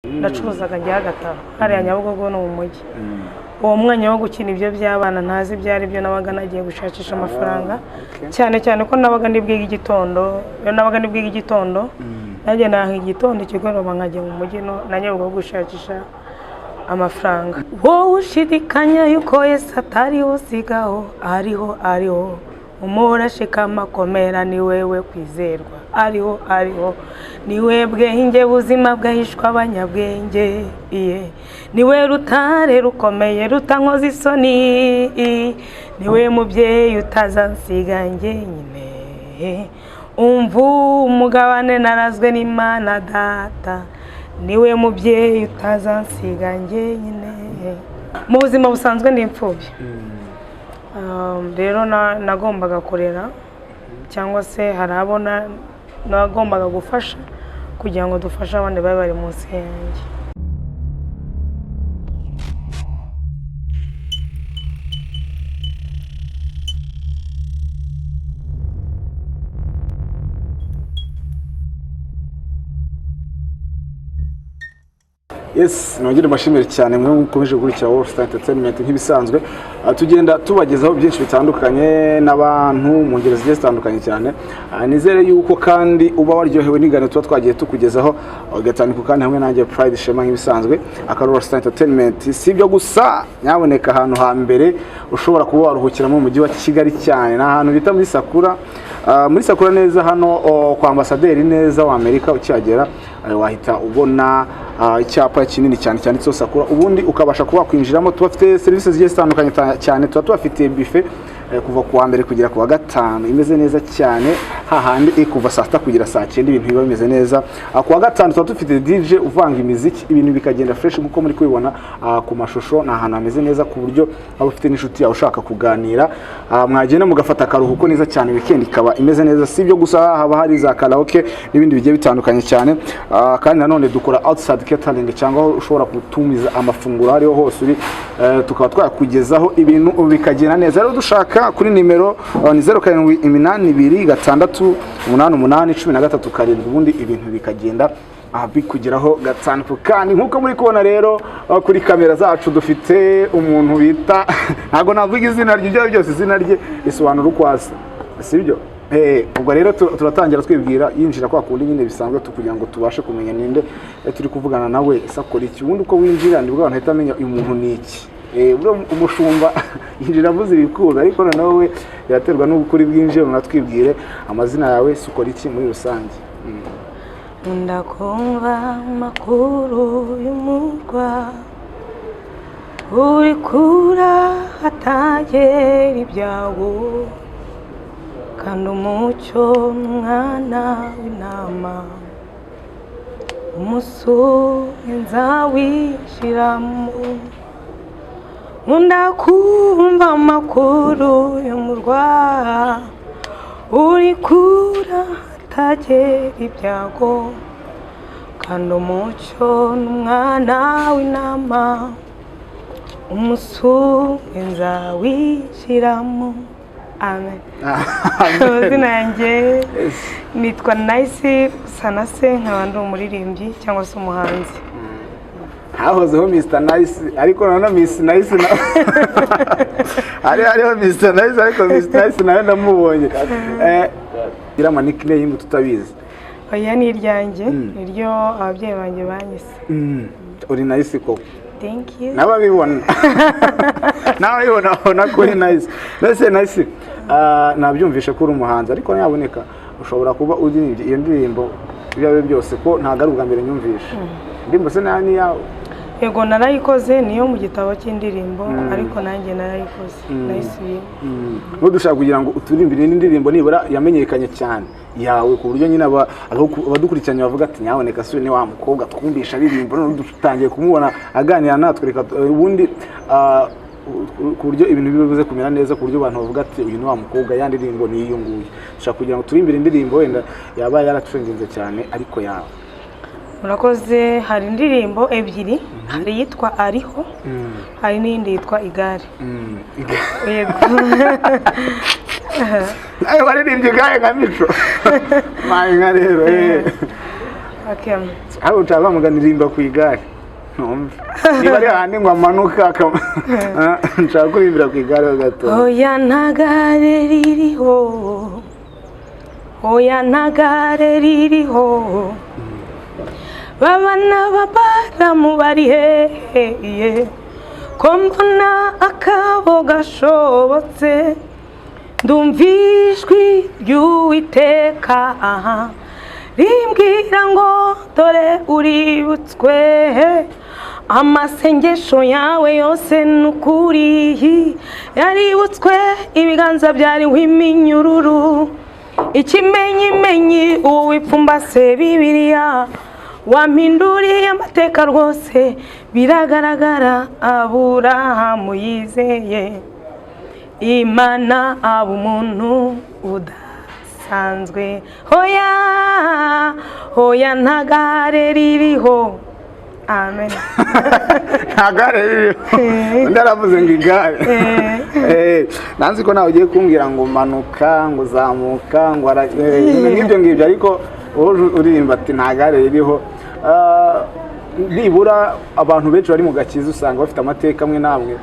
ndacuruzaga njya Agataro hariya Nyabugogo no mu mujyi uwo mwanya wo gukina ibyo by'abana ntazi byari byo nabaga nagiye gushakisha amafaranga cyane cyane ko nabaga ndibwiga igitondo nagenda igitondo ikigoroba nkajya mu mujyi no na Nyabugogo gushakisha amafaranga wowe ushidikanya yuko Yesu atariho sigaho ariho umurashikama komera ni wewe kwizerwa ariho ni webwe hinge buzima bwahishwa abanyabwenge ni we rutare rukomeye rutankoza isoni ni we mubyeyi utazansiga njyenyine umvu umugabane narazwe n'Imana data ni we mubyeyi utazansiga njyenyine mu buzima busanzwe ndi imfubyi rero nagombaga kurera cyangwa se harabona nagombaga gufasha kugira ngo dufashe abandi bari munsi yanjye. Yes, nongere mbashimire cyane mwe mukomeje gukurikira World Entertainment nk'ibisanzwe tugenda tubagezaho byinshi bitandukanye n'abantu mu ngero zigiye zitandukanye cyane nizere yuko kandi uba waryohewe n'ingano tuba twagiye tukugezaho gatanu kandi hamwe nanjye Pride Shema nk'ibisanzwe akari World Entertainment si byo gusa nyaboneka ahantu hambere ushobora kuba waruhukira mu mujyi wa Kigali cyane n'ahantu bita muri Sakura neza hano kwa ambasaderi neza wa Amerika ukihagera wahita ubona icyapa kinini cyane cyanditseho Sakura ubundi ukabasha kuba kwinjiramo tubafite services zigiye zitandukanye cyane tubafite buffet kuva ku wa mbere kugera ku wa gatanu imeze neza cyane hahandi kuva saa 7 kugera saa 9 ibintu biba bimeze neza ku wa gatanu tubafite DJ uvanga imiziki ibintu bikagenda fresh nkuko muri kubibona ku mashusho na ahantu hameze neza ku buryo abo ufite n'inshuti yawe ushaka kuganira mwagenda mugafata akaruhuko neza cyane weekend ikaba imeze neza sibyo gusa haba hari za karaoke n'ibindi bigiye bitandukanye cyane kandi nanone dukora outside catering cyangwa ushobora kutumiza amafunguro hariho hose uri tukaba twakugezaho ibintu bikagenda neza rero dushaka kuri nimero ni 07868813 ubundi ibintu bikagenda bikugeraho gatanu kandi nkuko muri kubona rero kuri kamera zacu dufite umuntu bita ntago navuga izina rye byose izina rye risobanura ukwasa sibyo ubwo rero turatangira twibwira yinjira kwa kundi nyine bisanzwe kugira ngo tubashe kumenya ninde turi kuvugana nawe isakora iki ubundi uko winjira ndibwo abantu hita amenya uyu muntu niki bro umushumba yinjira avuze ibikuru ariko nawe yaterwa n'ubukuri bwinjira unatwibwire amazina yawe sukora iki muri rusange ndakumva amakuru y'umurwa uri kura hatagera ibyago kandi umucyo n'umwana w'intama umusozi nzawishiramo ndakumva amakuru y'umurwa uri kura hatagera ibyago kandi umucyo n'umwana w'intama umusozi nzawishiramo amen. Amazina yanjye nitwa Nice Sanase nkaba ndi umuririmbyi cyangwa se umuhanzi. Hahozeho Mr Nice ariko none Miss Nice na hariho Mr Nice ariko Miss Nice nawe ndamubonye gira ama nickname tutabizi oya ni iryanjye niryo ababyeyi banjye banyise uri Nice koko. Thank you. Nababibona kuri Nice mbese Nice nabyumvishe ko uri umuhanzi ariko nyaboneka ushobora kuba uri iyo ndirimbo byabe byose ko ntago ari ubwa mbere nyumvishe ndimbo se nani yawe yego narayikoze niyo mu gitabo cy'indirimbo ariko nanjye narayikoze nayisubiye dushaka kugira ngo uturimbire n'indirimbo nibura yamenyekanye cyane yawe ku buryo nyine abadukurikiranye bavuga ati nyaboneka se ni wa mukobwa twumvisha aririmbo none dutangiye kumubona aganira natwe reka ubundi ku buryo ibintu bibuze kumera neza ku buryo abantu bavuga ati uyu ni wa mukobwa yandirimbo ni iyunguye dushaka kugira ngo turimbire indirimbo wenda yaba yaratwengenze cyane ariko yawe murakoze hari indirimbo ebyiri hari yitwa ariho hari n'indi yitwa igare yego nayo baririmbye igare nka mico mayi nka rero aho utabamuganirimba ku igare numva niba ari handi ngo amanuka nshaka kurimbira ku igare gato oya ntagare ririho oya ntagare ririho babana babaramu bari hehe ko mbona akabo gashobotse ndumva ijwi ry'Uwiteka rimbwira ngo dore uributswe amasengesho yawe yose n'ukuri yaributswe ibiganza byariho iminyururu ikimenyimenyi uwipfumbase Bibiliya wampinduriye amateka rwose biragaragara Aburahamu yizeye Imana aba umuntu udasanzwe hoya hoya ntagare ririho amen ntagare ririho ndaravuze ngo igare nanzi ko nawe ugiye kumbwira ngo manuka ngo zamuka ngo n'ibyo ngibyo ariko uririmba ati ntagare ririho nibura abantu benshi bari mu gakiza usanga bafite amateka amwe namwe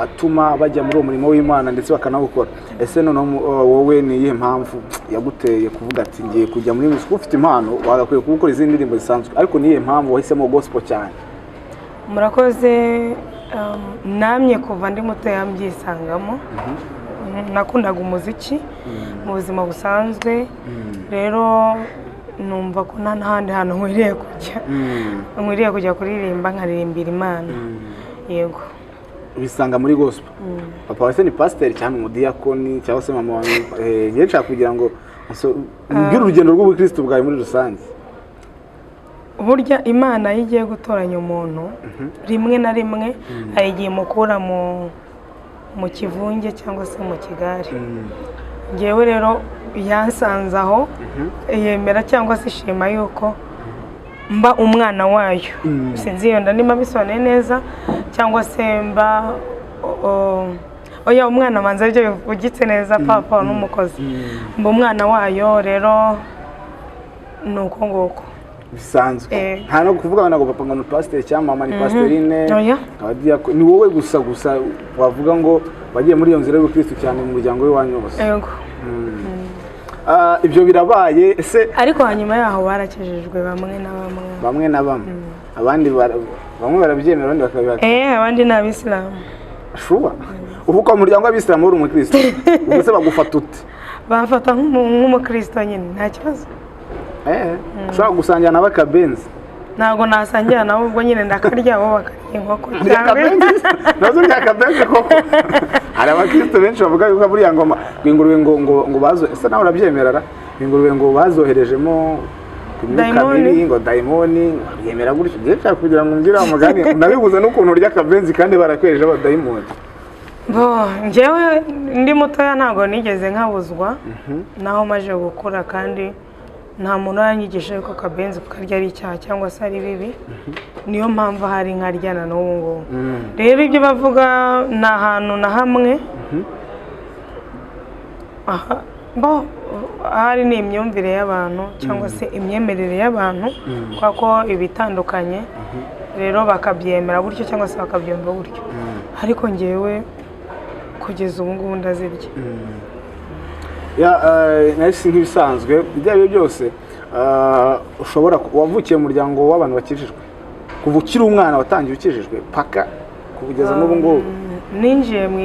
atuma bajya muri uwo murimo w'Imana ndetse bakanawukora ese none wowe ni iyihe mpamvu yaguteye kuvuga ati ngiye kujya muri muzika ufite impano wagakwiye gukora izindi ndirimbo zisanzwe ariko ni iyihe mpamvu wahisemo gospel cyane murakoze namye kuva ndi muto yambyisangamo nakundaga umuziki mu buzima busanzwe rero numva ko nta handi hantu nkwiriye kujya kuririmba nkaririmbira Imana yego bisanga muri gospel papa wese ni pastor cyangwa umudiyakoni cyangwa se mama wawe nshaka kugira ngo mbwira urugendo rw'ubukristo bwawe muri rusange burya Imana yigiye gutoranya umuntu rimwe na rimwe ayigiye mukura mu kivunge cyangwa se mu kigari ngewe rero yansanze aho yemera cyangwa se ishima yuko mba umwana wayo sinzi yenda nimba bisobanuye neza cyangwa se mba oya umwana manza ibyo bivugitse neza papa n'umukozi mba umwana wayo rero nuko ngoko bisanzwe nta no kuvuga ngo papa ngo pastor cyangwa mama ni pastorine abadiyako ni wowe gusa wavuga ngo bagiye muri iyo nzira y'ubukristo cyane mu muryango we wanyu wose yego ibyo birabaye ese ariko hanyuma yaho barakejejwe bamwe na bamwe abandi bamwe barabyemera abandi bakabihakana abandi ni abisilamu shuba uvuka mu muryango w'abisilamu uri umukristo ubuse bagufata ute bafata nk'umukristo nyine nta kibazo ushobora gusangira nawe akabenzi ntabwo nasangira nawe ubwo nyine ndakarya bo bakarya inkoko nazo ni akabenzi koko hari abakristo benshi bavuga yuko buriya ngoma ingurube ngo bazo ese nawe urabyemera ingurube ngo bazoherejemo kabiri ngo daimoni yemera gutyo gihe cyane kugira ngo ngira amagani nabibuze n'ukuntu urya akabenzi kandi barakwereje aba daimoni njyewe ndi mutoya ntabwo nigeze nkabuzwa naho maje gukura kandi nta muntu yanyigisha yuko akabenzi kukarya ari icyaha cyangwa se ari bibi niyo mpamvu hari nkaryana n'ubu ngubu rero ibyo bavuga ni ahantu na hamwe hari ni imyumvire y'abantu cyangwa se imyemerere y'abantu kuko ibitandukanye rero bakabyemera gutyo cyangwa se bakabyumva gutyo ariko ngewe kugeza ubu ngubu ndazirya nahise nk'ibisanzwe ibyo ari byo byose ushobora wavukiye mu muryango w'abantu bakijijwe kuva ukiri umwana watangiye ukijijwe paka kugeza n'ubu ngubu ninjiye mu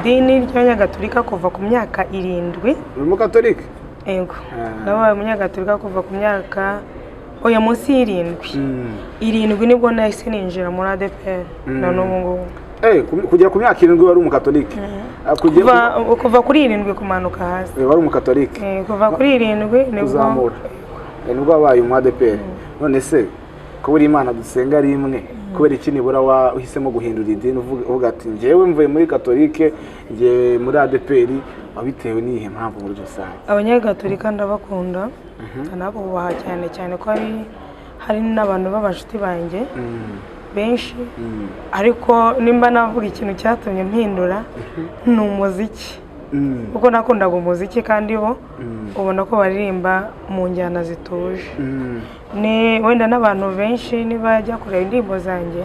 idini ry'abanyagatolika kuva ku myaka 7 uri umugatolika yego nabaye umunyagatolika kuva ku myaka oya munsi y'7 nibwo nahise ninjira muri ADPR na n'ubu ngubu kugera ku myaka 7 wari umukatolika kuva kuri 7 kumanuka hasi wari umukatolika kuva kuri 7 nibwo wabaye mu ADPR none se ko buri Imana dusenga ari imwe kubera iki nibura wahisemo guhindura idini uvuga ati njyewe mvuye muri katolike ngiye muri ADPR wabitewe n'iyihe mpamvu muri rusange abanyagatolika ndabakunda anabubaha cyane ko hari n'abantu b'abashuti banjye benshi ariko nimba navuga ikintu cyatumye mpindura ni umuziki kuko nakundaga umuziki kandi bo ubona ko baririmba mu njyana zituje ni wenda n'abantu benshi nibajya kureba indirimbo zanjye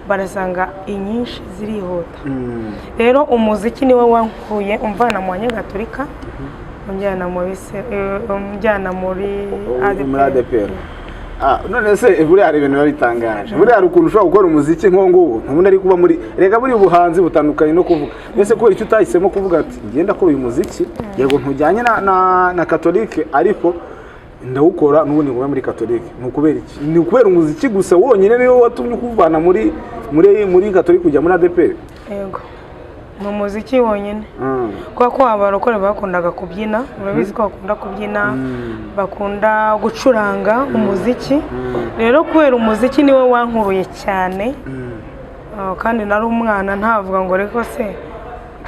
barasanga inyinshi zirihuta. Rero umuziki niwe wankuye umvana mu Nyagatolika umjyana muri ADPR. None se buriya hari ibintu bitangaje. Buriya hari ukuntu ushobora gukora umuziki nk'ubu ntubundi ari kuba muri rega buri ubuhanzi butandukanye no kuvuga. Mbese kubera icyo utahisemo kuvuga ati ngenda kuri uyu muziki yego ntujyanye na Katolike ariko ndawukora n'ubundi ngo muri Katolike. Nukubera iki? Ni ukubera umuziki gusa wonyine niwe watumye kuvana muri Katolike kujya muri ADPR. Yego. Mu muziki wonyine. Kuko abarokore bakundaga kubyina, urabizi ko bakunda kubyina, bakunda gucuranga umuziki. Rero kubera umuziki niwe wankuruye cyane. Kandi nari umwana ntavuga ngo reko se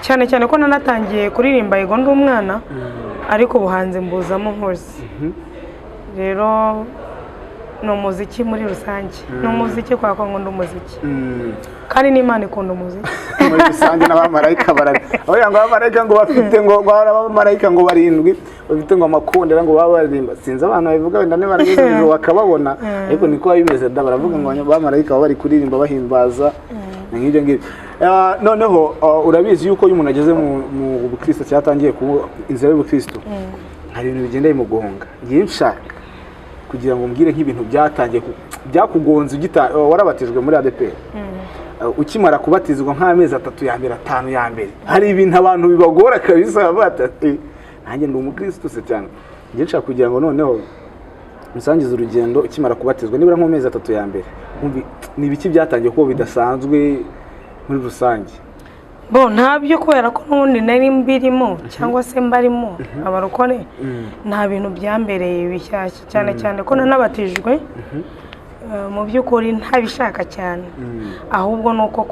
cyane cyane ko nanatangiye kuririmba yego ndi umwana ariko ubuhanzi mbuzamo hose. Rero no muziki muri rusange no muziki kwa ko ngo umuziki kandi n'Imana ikunda umuziki muri rusange n'abamarayika barari aho yango abamarayika ngo bafite ngo abamarayika ngo barindwi bafite ngo amakondera ngo baba barimba sinza abantu babivuga wenda ne baragize bakababona ariko niko bimeze da baravuga ngo abamarayika bari kuririmba bahimbaza ngibyo ngibyo. Noneho urabizi yuko uyu muntu ageze mu Bukristo cyatangiye ku inzira y'Ubukristo hari ibintu bigendeye mu guhonga ngiye nshaka kugira ngo mbwire nk'ibintu byatangiye byakugonze warabatijwe muri ADPR. Ukimara kubatizwa nk'amezi 3 ya mbere 5 ya mbere hari ibintu abantu bibagora kabisa batati nanjye ndi umukristo se cyane ngiye nshaka kugira ngo noneho musangize urugendo ukimara kubatizwa nibura nk'amezi 3 ya mbere ni ibiki byatangiye ko bidasanzwe muri rusange. Ntabyo kubera ko n'ubundi nari mbirimo cyangwa se mbarimo abarokore nta bintu byambereye bishyashya cyane cyane ko nanabatijwe mu by'ukuri ntabishaka cyane ahubwo nuko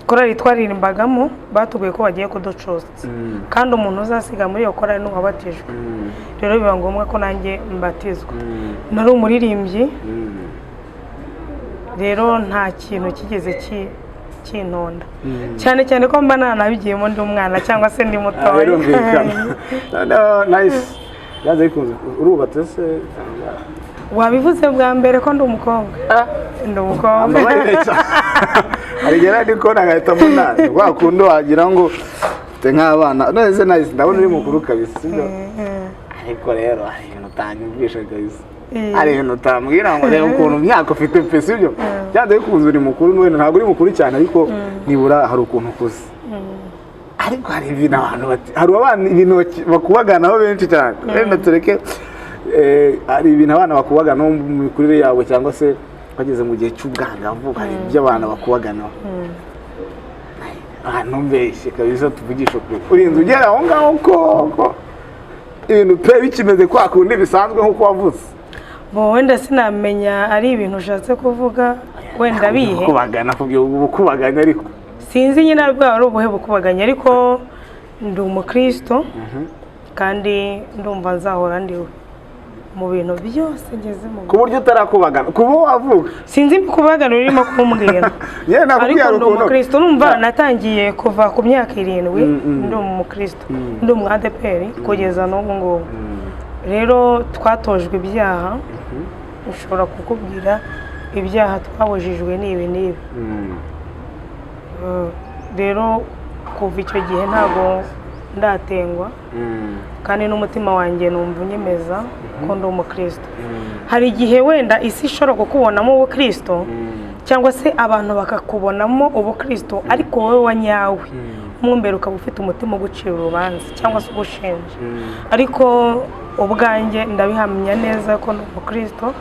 korali twaririmbagamo batubwiye ko bagiye kuducuza kandi umuntu uzasiga muri iyo korali n'uwabatijwe. Rero biba ngombwa ko nanjye mbatizwa. Nari umuririmbyi rero nta kintu kigeze kintonda cyane cyane ko mba nanabigiyemo ndi umwana cyangwa se ndi mutoya. Nice. Yaje ikunze urubatse se wabivuze bwa mbere ko ndi umukobwa. Ndi umukobwa. Arigera ndiko nagahita munani wakundo wagira ngo te nk'abana none nice ndabona uri mukuru kabisa sibyo. Ariko rero hari ibintu utanyumvisha kabisa. Ari ibintu utambwira ngo rero ukuntu myaka ufite pe sibyo byanze bikunze uri mukuru none ntabwo uri mukuru cyane ariko nibura hari ukuntu ukuze. Ariko hari ibintu abantu hari abana ibintu bakubaganaho benshi cyane rero tureke hari ibintu abana bakubagana mu mikurire yawe cyangwa se bageze mu gihe cy'ubwangavu hari ibyo abana bakubaganaho. Mbeshye kabisa tuvugisha kuri urinze ugera aho ngaho ko ibintu pe bikimeze kwa kundi bisanzwe nkuko wavuze. Wenda sinamenya ari ibintu ushatse kuvuga wenda bihe kubagana kubaganya ariko sinzi nyine ari ubuhe bukubaganya ariko ndi umukristo kandi ndumva nzahora ndiwe mu bintu byose ngeze mu ku buryo utarakubagana kubo wavuga sinzi kubagana urimo kumbwira ariko ndi umukristo numva natangiye kuva ku myaka 7 ndi umukristo ndi mu ADPR kugeza n'ubu ngubu. Rero twatojwe ibyaha ushobora kukubwira ibyaha twabujijwe n'ibi rero kuva icyo gihe ntago ndatengwa kandi n'umutima wanjye numva unyemeza ko ndi umukristo. Hari igihe wenda isi ishobora kukubonamo ubukristo cyangwa se abantu bakakubonamo ubukristo ariko wowe wanyawe mwumbere ukaba ufite umutima ugucira urubanza cyangwa se ugushinja ariko ubwanjye ndabihamya neza ko ndi umukristo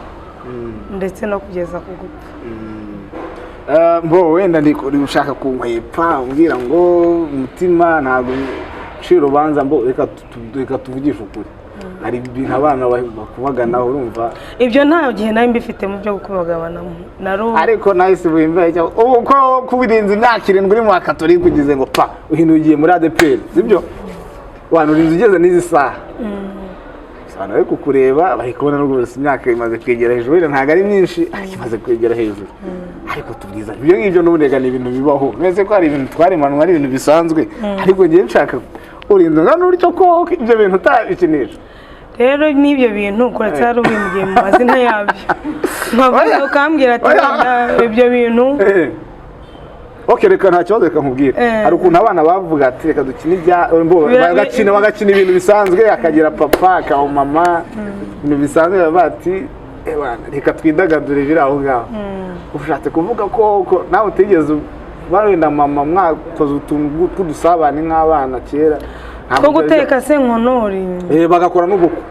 ndetse no kugeza ku gupfa. Wenda ushaka kunkwepa umbwira ngo umutima ntabwo ucira urubanza reka tuvugishe ukuri hari ibintu abana bakubaganaho urumva ibyo nta gihe nawe mbifite mu byo gukubagabanamo ariko nahise buhimbaye uko kubirinze imyaka 7 uri mu Katolika ugize ngo pa uhindugiye muri ADPR sibyo wantu urinze ugeze n'izi saha sana ariko kureba bahikubona rwose imyaka imaze kwegera hejuru ntago ari myinshi imaze kwegera hejuru ariko tubwiza ibyo ngibyo n'ubunega ni ibintu bibaho mwese ko hari ibintu twaremanwa ari ibintu bisanzwe ariko ngiye nshaka urinze ngano uricyo ko ibyo bintu utabikinisha rero n'ibyo bintu kuretse hari ubimbwiye mu mazina yabyo nkavuga ukambwira ati ibyo bintu Okay, reka nta kibazo reka nkubwira. Hari ukuntu abana bavuga ati reka dukine bagakina ibintu bisanzwe akagira papa akaho mama ibintu bisanzwe bati reka twidagadure biri aho ngaho. Ushatse kuvuga ko nawe utigeze barenda mama mwakoze utuntu tw'udusabane nk'abana kera ko guteka se nkonori bagakora n'ubukwe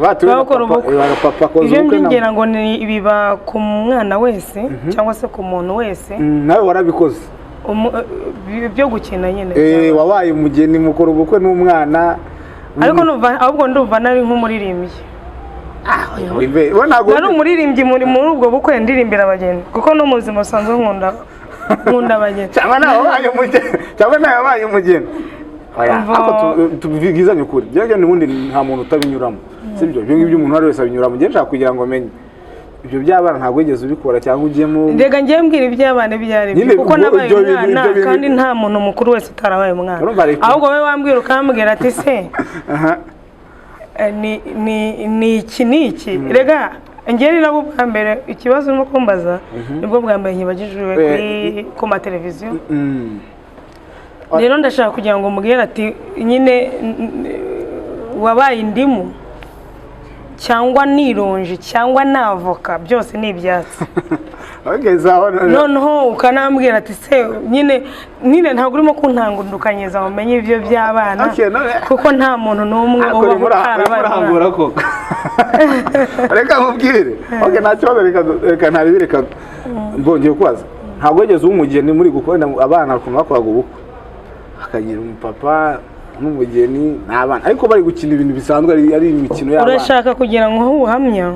bakora ubukwe ibyo ngira ngo ni biba ku mwana wese cyangwa se ku muntu wese nawe warabikoze byo gukina nyine wabaye umugeni mukora ubukwe n'umwana ariko ahubwo ndumva nari nk'umuririmbyi nari umuririmbyi muri ubwo bukwe ndirimbira abageni kuko no mu buzima busanzwe nkunda abageni cyangwa nawe wabaye umugeni tubigizanye ukuri byaje n'ubundi nta muntu utabinyuramo sibyo byo ngibyo umuntu wese abinyuramo ngiye nshaka kugira ngo menye ibyo by'abana ntabwo wigeze ubikora cyangwa ugiyemo ndega ngiye mbwira iby'abana byari kuko nabaye umwana kandi nta muntu mukuru wese utarabaye umwana ahubwo wowe wambwira ukambwira ati se ni iki rega ngiye nabo bwa mbere ikibazo no kumbaza nibwo bwa mbere nkibagijwe ku mateleviziyo rero ndashaka kugira ngo mubwire ati nyine wabaye indimu cyangwa nironje cyangwa navoka byose ni ibyatsi noneho ukanambwira ati se nyine ntabwo urimo kuntangundukanyiriza umenye ibyo by'abana kuko nta muntu n'umwe uba murahambura koko reka nkubwire nta kibazo reka ntabireka mbongeye kubaza ntabwo wigeze umugeni muri gukora abana bakoraga ubukwe akagira umupapa n'umugeni n'abana ariko bari gukina ibintu bisanzwe ari imikino y'abana urashaka kugira ngo ubuhamya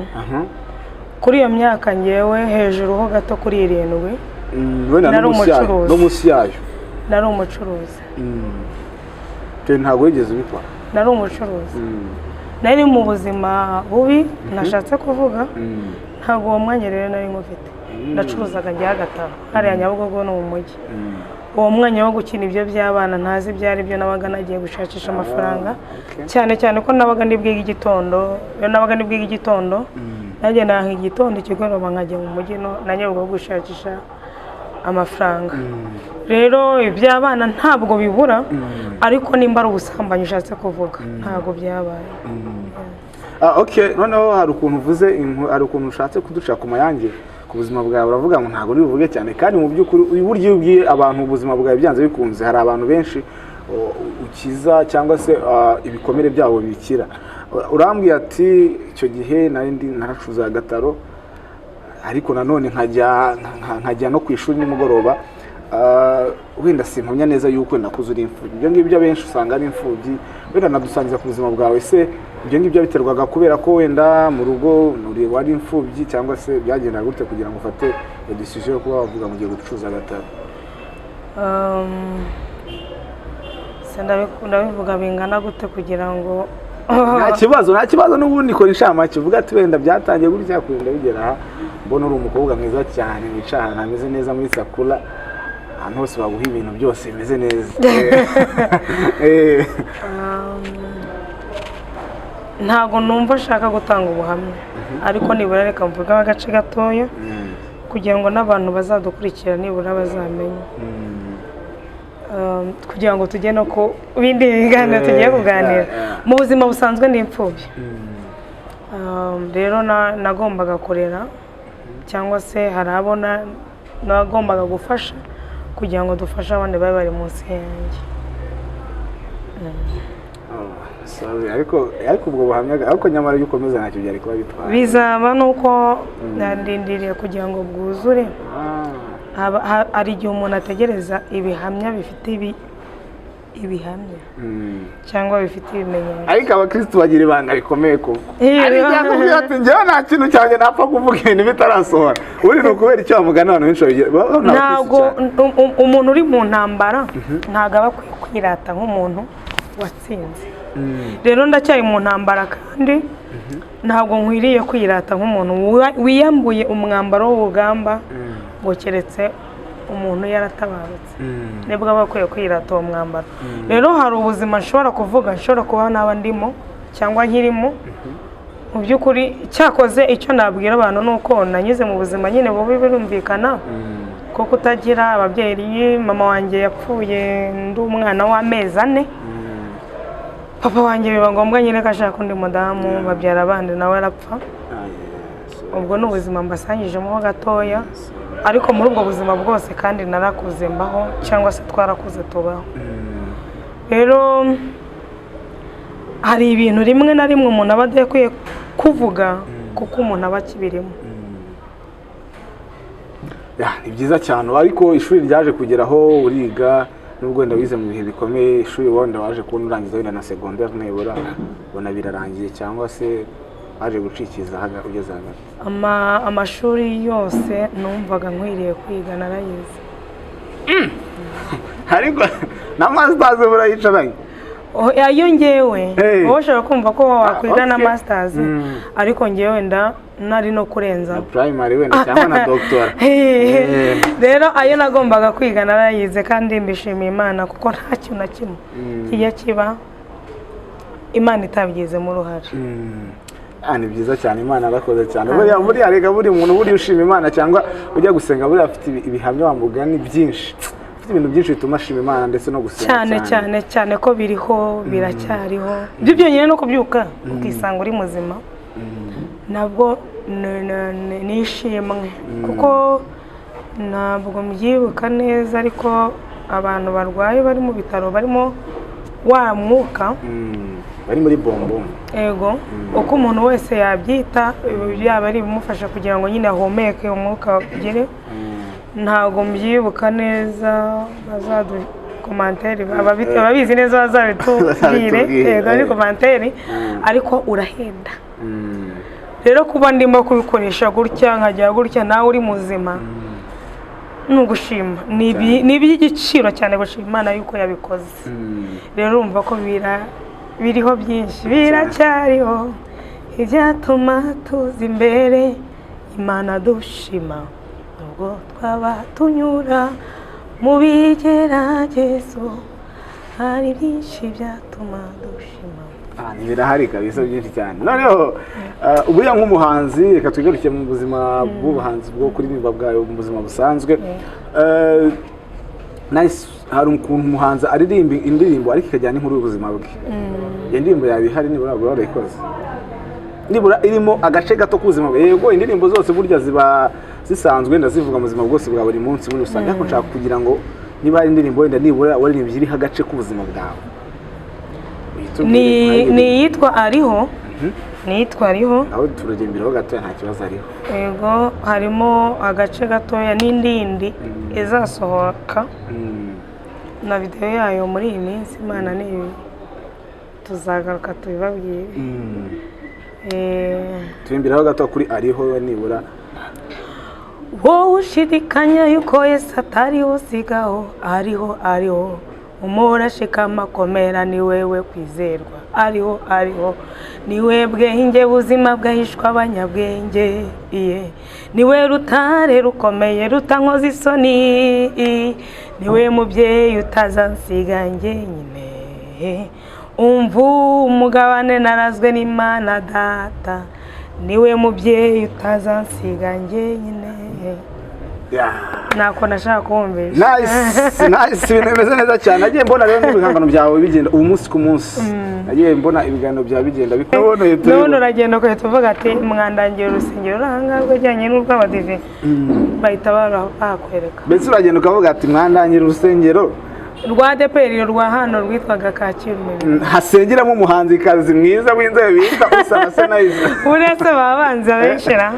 kuri iyo myaka ngewe hejuru ho gato kuri 7 nari umucuruzi no musi yayo nari umucuruzi ntabwo wigeze ubikora nari umucuruzi nari mu buzima bubi nashatse kuvuga ntabwo uwo mwanya rero nari ngufite ndacuruzaga njya Agataro hariya Nyabugogo no mu mujyi uwo mwanya wo gukina ibyo by'abana ntazi byari byo nabaga nagiye gushakisha amafaranga cyane ko nabaga ndibwiga igitondo nagenda nk'igitondo ikigoroba nkajya mu mujyi nanjye bwo gushakisha amafaranga rero iby'abana ntabwo bibura ariko nimba ari ubusambanyi ushatse kuvuga ntabwo byabaye noneho hari ukuntu uvuze hari ukuntu ushatse kuduca ku mayange ku buzima bwawe uravuga ngo ntabwo bivuge cyane kandi mu by'ukuri uburyo ubwiye abantu ubuzima bwawe byanze bikunze hari abantu benshi ukiza cyangwa se ibikomere byabo bikira urambwiye ati icyo gihe naracuza Agataro ariko nanone nkajya no ku ishuri nimugoroba wenda simpamya neza yuko nakuze uri imfubyi ibyo ngibyo abenshi usanga ari imfubyi wenda nadusangiza ku buzima bwawe se ibyo ngibyo biterwaga kubera ko wenda mu rugo wari imfubyi cyangwa se byagenda gute kugira ngo ufate iyo decision yo kuba wavuga mu gihe gucuruza Agataro ndabivuga bingana gute kugira ngo nta kibazo n'ubundi ikora inshamake uvuga ati wenda byatangiye gutya kurinda bigera aha mbona uri umukobwa mwiza cyane wicaye ahantu hameze neza muri Sakura ahantu hose baguha ibintu byose bimeze neza ntabwo numva ashaka gutanga ubuhamya ariko nibura reka mvuga agace gatoya kugira ngo n'abantu bazadukurikira nibura bazamenye kugira ngo tujye no ku bindi biganiro tugiye kuganira mu buzima busanzwe n'imfubyi rero nagombaga kurera cyangwa se hari abo nagombaga gufasha kugira ngo dufashe abandi bari bari munsi yanjye ariko ubwo buhamya ariko nyamara iyo ukomeza ntacyo byari kuba bitwara bizaba nuko ndindiriye kugira ngo bwuzure hari igihe umuntu ategereza ibihamya bifite ibihamya cyangwa bifite ibimenyetso ariko abakristo bagira ibanga rikomeye koko ariko yakubwira ati njyewe nta kintu cyanjye napfa kuvuga ibintu bitarasohora uri ni ukubera icyo bamugana abantu benshi ntabwo umuntu uri mu ntambara ntabwo aba akwiye kwirata nk'umuntu watsinze rero ndacyari mu ntambara kandi ntabwo nkwiriye kwirata nk'umuntu wiyambuye umwambaro w'urugamba ngo keretse umuntu yaratabarutse nibwo aba akwiye kwirata uwo mwambaro rero hari ubuzima nshobora kuvuga nshobora kuba naba ndimo cyangwa nkirimo mu by'ukuri cyakoze icyo nabwira abantu nuko nanyuze mu buzima nyine bubi birumvikana ko kutagira ababyeyi. Mama wanjye yapfuye ndi umwana w'amezi 4. Papa wanjye biba ngombwa nyine ko ashaka undi mudamu babyara abandi nawe arapfa. Ubwo ni ubuzima mbasangijemo gatoya, ariko muri ubwo buzima bwose kandi narakuze mbaho cyangwa se twarakuze tubaho. Rero hari ibintu rimwe na rimwe umuntu aba adakwiye kuvuga kuko umuntu aba akibirimo. Ni byiza cyane, ariko ishuri ryaje kugeraho uriga nubwo wenda wize mu bihe bikomeye, ishuri wenda waje kubona urangiza wenda na secondaire nibura ubona birarangiye cyangwa se waje gucikiza ugeze hagati? Amashuri yose numvaga nkwiriye kwiga narayize. Ariko na masters burayicaranye? Ayo ngewe wowe ushobora kumva ko wakwiga na masters, ariko ngewe wenda nari no kurenza primary wenda cyangwa na doctora. Rero ayo nagombaga kwiga narayize kandi mbishimiye Imana kuko nta kintu na kimwe kijya kiba Imana itabigizemo uruhare. Ni byiza cyane, Imana arakoze cyane. Buriya rega buri muntu buri ushima Imana cyangwa ujya gusenga buriya afite ibihamya wamugani byinshi, afite ibintu byinshi bituma ashima Imana ndetse no gusenga cyane ko biriho biracyariho. Ibyo byonyine no kubyuka ukisanga uri muzima nabwo nishimwe kuko ntabwo mbyibuka neza, ariko abantu barwaye bari mu bitaro barimo wa mwuka bari muri bombo, ego uko umuntu wese yabyita yaba ari bimufasha kugira ngo nyine ahumeke umwuka ugere. Ntabwo mbyibuka neza, bazadukomantere ababizi neza bazabitubwire ego ari komantere, ariko urahenda. Rero kuba ndimo kubikoresha gutya nkajya gutya nawe uri muzima nugushima, ni iby'igiciro cyane gushima Imana yuko yabikoze. Rero urumva ko biriho byinshi biracyariho ibyatuma tuza imbere Imana dushima, nubwo twaba tunyura mu bigeragezo hari byinshi byatuma dushima. Birahari kabisa byinshi cyane. Noneho ubuya nk'umuhanzi, reka twigaruke mu buzima bw'ubuhanzi bwo kuririmba bwayo mu buzima busanzwe. Hari ukuntu umuhanzi aririmba indirimbo ariko ikajyana inkuru y'ubuzima bwe. Iyo ndirimbo yawe ihari nibura warayikoze? Nibura irimo agace gato k'ubuzima bwe. Yego indirimbo zose burya ziba zisanzwe ndazivuga mu buzima bwose bwa buri munsi muri rusange, ariko nshaka kugira ngo niba ari indirimbo wenda nibura waririmbye iriho agace k'ubuzima bwawe. Ni yitwa Ariho. Nitwa Ariho. Aho turagemberaho gato nta kibazo ariho. Yego harimo agace gatoya n'indindi izasohoka na video yayo muri iyi minsi. Imana ni tuzagaruka tubibabwire. Turimbiraho gato kuri Ariho nibura. Wowe ushidikanya yuko Yesu atari usigaho, ariho umurashikama komera ni wewe kwizerwa. Ariho ni webwe hinge buzima bwahishwa abanyabwenge. Niwe rutare rukomeye rutankoza isoni, niwe mubyeyi utazansiga njyenyine. Umvu umugabane narazwe n'Imana Data, niwe mubyeyi utazansiga njyenyine. Nako nashaka kumvisha. Nice ibintu bimeze neza cyane. Nagiye mbona rero n'ibihangano byawe bigenda umunsi ku munsi. Nagiye mbona ibiganiro byawe bigenda bikaboneye. None uragenda ko tuvuga ati mwandangiye urusengero ruhangarwe cyanye n'urw'abadive bahita bakwereka. Mbese uragenda ukavuga ati mwandangiye urusengero rwa DPR rwa hano rwitwaga Kacyiru. Hasengeramo umuhanzi kazi mwiza w'inzobe bita Usana Senayiza. Uretse babanza benshira.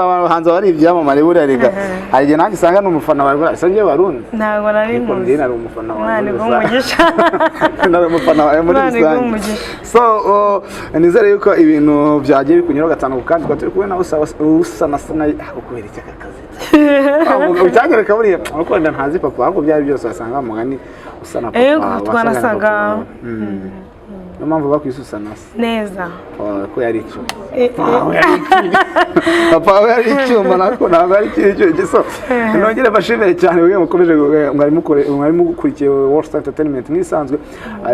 Abahanzi bari ibyamamare buriya rega. Hari igihe nanjye usanga n'umufana wawe buriya sangiye barundi. Ntabwo nari muzi. Nari umufana wawe. Nani umugisha. Nari umufana wawe muri rusange. So nizere yuko ibintu byagiye bikunyura gatanu kandi turi kubona Usana Senayiza ukubera iki akazi. Ucyanyereka buriya uko ntazi papa ahubwo byari byose wasanga mugani Usana papa. Twanasaga niyo mpamvu bakwisusana neza ko yari icyuma papa we yari icyuma nako ntabwo ari ikintu giso nongere bashimire cyane wewe mukomeje mwari mukurikiye World Entertainment nk'isanzwe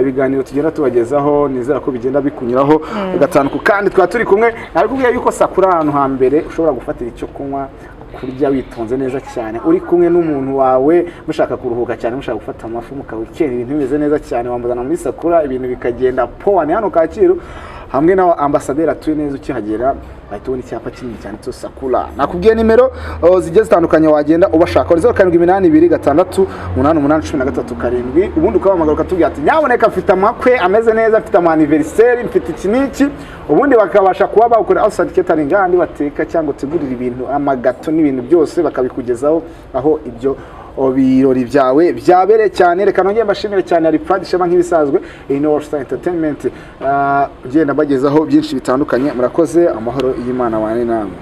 ibiganiro tugenda tubagezaho nizera ko bigenda bikunyuraho gatanu kandi twa turi kumwe ariko kubwiye yuko sakura ahantu hambere ushobora gufatira icyo kunywa kurya witonze neza cyane uri kumwe n'umuntu wawe mushaka kuruhuka cyane mushaka gufata amafu mukawikera ibintu bimeze neza cyane wambazana muri sakura ibintu bikagenda poa ni hano Kacyiru hamwe na ambasaderi atuye neza ukihagera bahita ubona icyapa kinini cyane cyo sakura nakubwiye nimero zigiye zitandukanye wagenda ubashaka 07868813 ubundi ukabahamagara ukatubwira ati nyaboneka afite amakwe ameze neza afite anniversaire mfite ikiniki ubundi bakabasha kuba bakora outside catering kandi bateka cyangwa tegurira ibintu amagato n'ibintu byose bakabikugezaho aho ibyo ibirori byawe byabere cyane reka nongeye mbashimire cyane ari Pride Shema nk'ibisanzwe in World Entertainment ugenda bagezaho byinshi bitandukanye murakoze amahoro y'Imana wane namwe